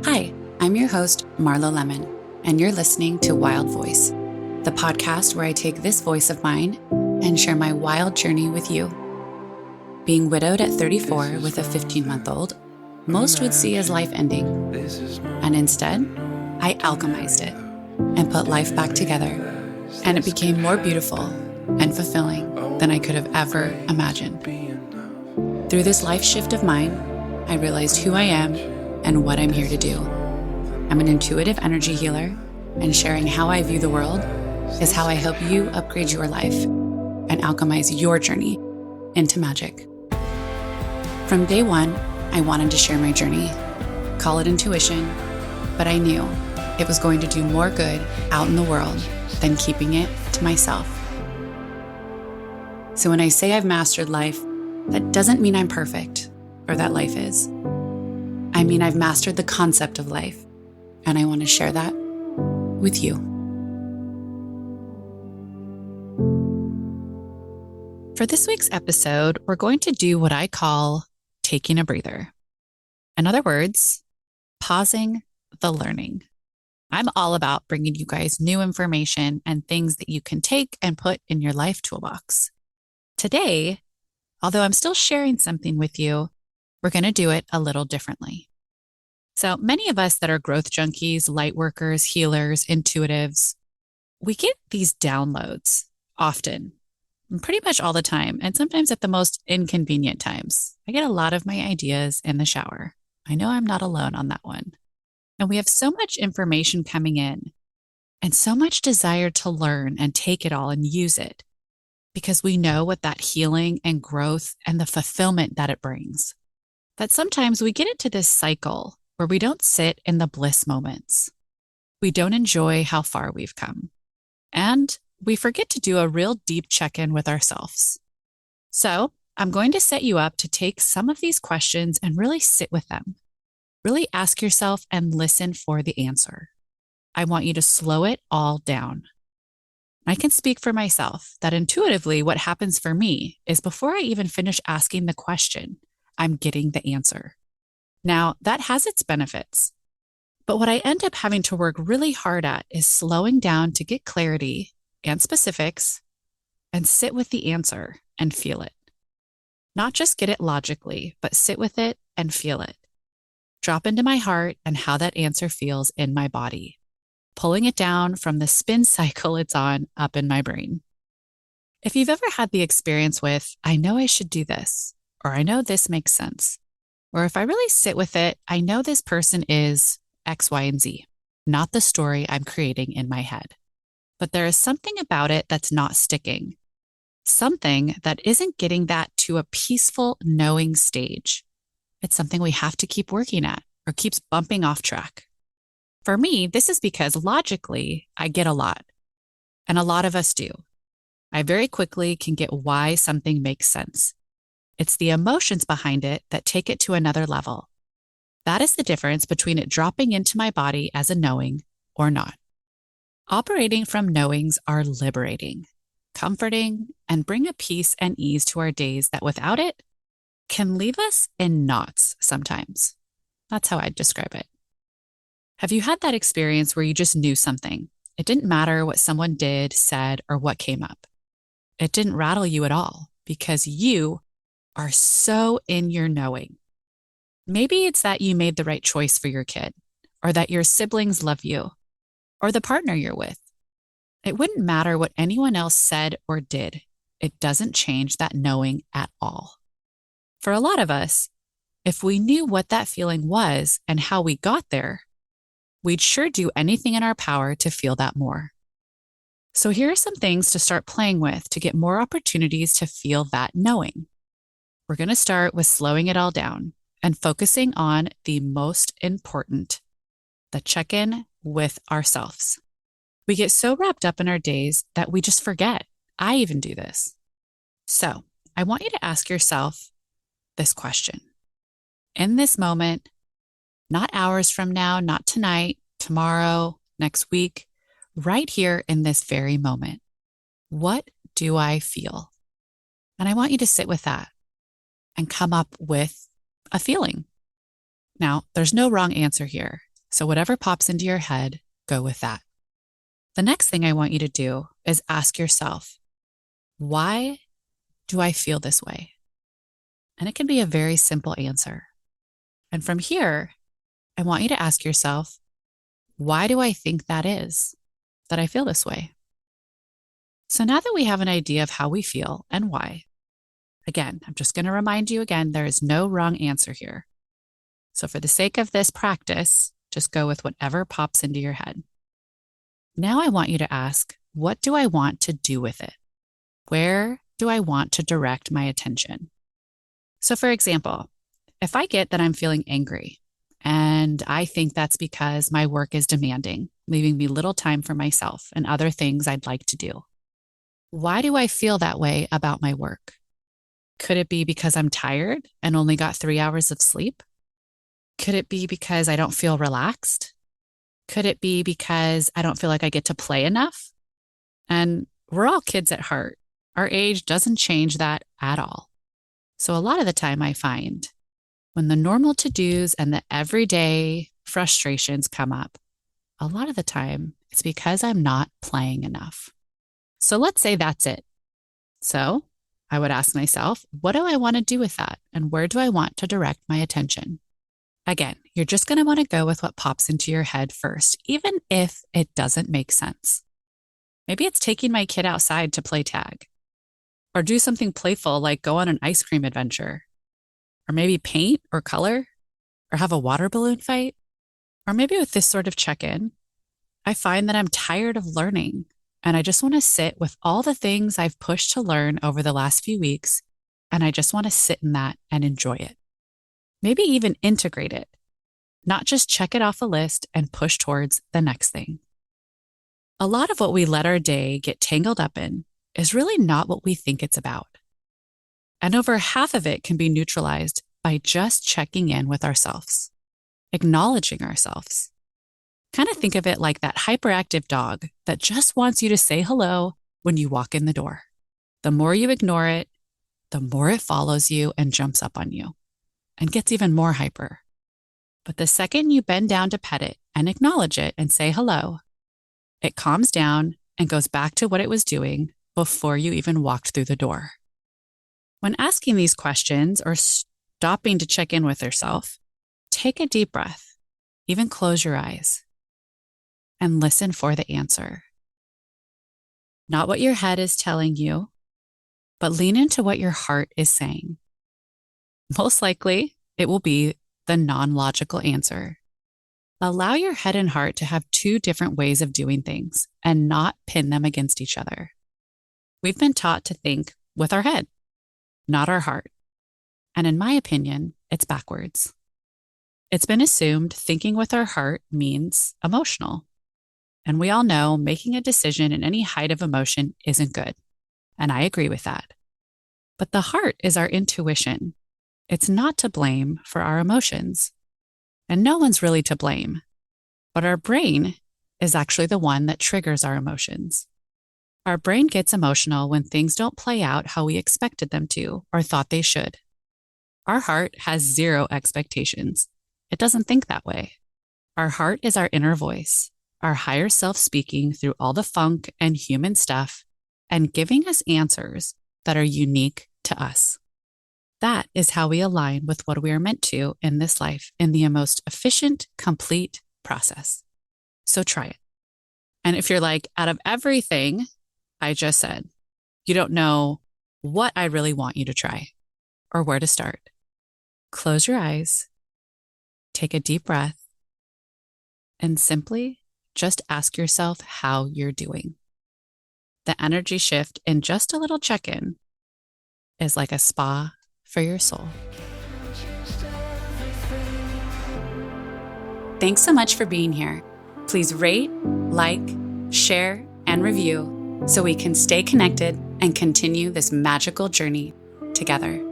Hi, I'm your host, Marlo Lemon, and you're listening to Wild Voice, the podcast where I take this voice of mine and share my wild journey with you. Being widowed at 34 with a 15-month-old, most would see as life ending. And instead, I alchemized it and put life back together, and it became more beautiful and fulfilling than I could have ever imagined. Through this life shift of mine, I realized who I am and what I'm here to do. I'm an intuitive energy healer, and sharing how I view the world is how I help you upgrade your life and alchemize your journey into magic. From day one, I wanted to share my journey, call it intuition, but I knew it was going to do more good out in the world than keeping it to myself. So when I say I've mastered life, that doesn't mean I'm perfect or that life is. I mean, I've mastered the concept of life, and I want to share that with you. For this week's episode, we're going to do what I call taking a breather. In other words, pausing the learning. I'm all about bringing you guys new information and things that you can take and put in your life toolbox. Today, although I'm still sharing something with you, we're going to do it a little differently. So many of us that are growth junkies, light workers, healers, intuitives, we get these downloads often, pretty much all the time, and sometimes at the most inconvenient times. I get a lot of my ideas in the shower. I know I'm not alone on that one. And we have so much information coming in and so much desire to learn and take it all and use it because we know what that healing and growth and the fulfillment that it brings. That sometimes we get into this cycle where we don't sit in the bliss moments. We don't enjoy how far we've come. And we forget to do a real deep check-in with ourselves. So I'm going to set you up to take some of these questions and really sit with them. Really ask yourself and listen for the answer. I want you to slow it all down. I can speak for myself that intuitively what happens for me is before I even finish asking the question, I'm getting the answer. Now, that has its benefits, but what I end up having to work really hard at is slowing down to get clarity and specifics and sit with the answer and feel it. Not just get it logically, but sit with it and feel it. Drop into my heart and how that answer feels in my body, pulling it down from the spin cycle it's on up in my brain. If you've ever had the experience with, I know I should do this, or I know this makes sense, or if I really sit with it, I know this person is X, Y, and Z, not the story I'm creating in my head. But there is something about it that's not sticking, something that isn't getting that to a peaceful knowing stage. It's something we have to keep working at or keeps bumping off track. For me, this is because logically, I get a lot, and a lot of us do. I very quickly can get why something makes sense. It's the emotions behind it that take it to another level. That is the difference between it dropping into my body as a knowing or not. Operating from knowings are liberating, comforting, and bring a peace and ease to our days that without it can leave us in knots sometimes. That's how I'd describe it. Have you had that experience where you just knew something? It didn't matter what someone did, said, or what came up. It didn't rattle you at all because you are so in your knowing. Maybe it's that you made the right choice for your kid, or that your siblings love you, or the partner you're with. It wouldn't matter what anyone else said or did. It doesn't change that knowing at all. For a lot of us, if we knew what that feeling was and how we got there, we'd sure do anything in our power to feel that more. So here are some things to start playing with to get more opportunities to feel that knowing. We're going to start with slowing it all down and focusing on the most important, the check-in with ourselves. We get so wrapped up in our days that we just forget. I even do this. So I want you to ask yourself this question. In this moment, not hours from now, not tonight, tomorrow, next week, right here in this very moment, what do I feel? And I want you to sit with that and come up with a feeling. Now, there's no wrong answer here. So whatever pops into your head, go with that. The next thing I want you to do is ask yourself, why do I feel this way? And it can be a very simple answer. And from here, I want you to ask yourself, why do I think that is, that I feel this way? So now that we have an idea of how we feel and why, again, I'm just going to remind you again, there is no wrong answer here. So for the sake of this practice, just go with whatever pops into your head. Now I want you to ask, what do I want to do with it? Where do I want to direct my attention? So for example, if I get that I'm feeling angry, and I think that's because my work is demanding, leaving me little time for myself and other things I'd like to do. Why do I feel that way about my work? Could it be because I'm tired and only got 3 hours of sleep? Could it be because I don't feel relaxed? Could it be because I don't feel like I get to play enough? And we're all kids at heart. Our age doesn't change that at all. So a lot of the time I find when the normal to-dos and the everyday frustrations come up, a lot of the time it's because I'm not playing enough. So let's say that's it. So I would ask myself, what do I want to do with that? And where do I want to direct my attention? Again, you're just going to want to go with what pops into your head first, even if it doesn't make sense. Maybe it's taking my kid outside to play tag, or do something playful like go on an ice cream adventure, or maybe paint or color, or have a water balloon fight. Or maybe with this sort of check-in, I find that I'm tired of learning and I just want to sit with all the things I've pushed to learn over the last few weeks, and I just want to sit in that and enjoy it. Maybe even integrate it, not just check it off a list and push towards the next thing. A lot of what we let our day get tangled up in is really not what we think it's about. And over half of it can be neutralized by just checking in with ourselves, acknowledging ourselves. Kind of think of it like that hyperactive dog that just wants you to say hello when you walk in the door. The more you ignore it, the more it follows you and jumps up on you and gets even more hyper. But the second you bend down to pet it and acknowledge it and say hello, it calms down and goes back to what it was doing before you even walked through the door. When asking these questions or stopping to check in with yourself, take a deep breath, even close your eyes, and listen for the answer. Not what your head is telling you, but lean into what your heart is saying. Most likely, it will be the non-logical answer. Allow your head and heart to have two different ways of doing things and not pin them against each other. We've been taught to think with our head, not our heart. And in my opinion, it's backwards. It's been assumed thinking with our heart means emotional. And we all know making a decision in any height of emotion isn't good. And I agree with that. But the heart is our intuition. It's not to blame for our emotions. And no one's really to blame. But our brain is actually the one that triggers our emotions. Our brain gets emotional when things don't play out how we expected them to or thought they should. Our heart has zero expectations. It doesn't think that way. Our heart is our inner voice, our higher self speaking through all the funk and human stuff and giving us answers that are unique to us. That is how we align with what we are meant to in this life in the most efficient, complete process. So try it. And if you're like, out of everything I just said, you don't know what I really want you to try or where to start, close your eyes, take a deep breath, and simply just ask yourself how you're doing. The energy shift in just a little check-in is like a spa for your soul. Thanks so much for being here. Please rate, like, share, and review so we can stay connected and continue this magical journey together.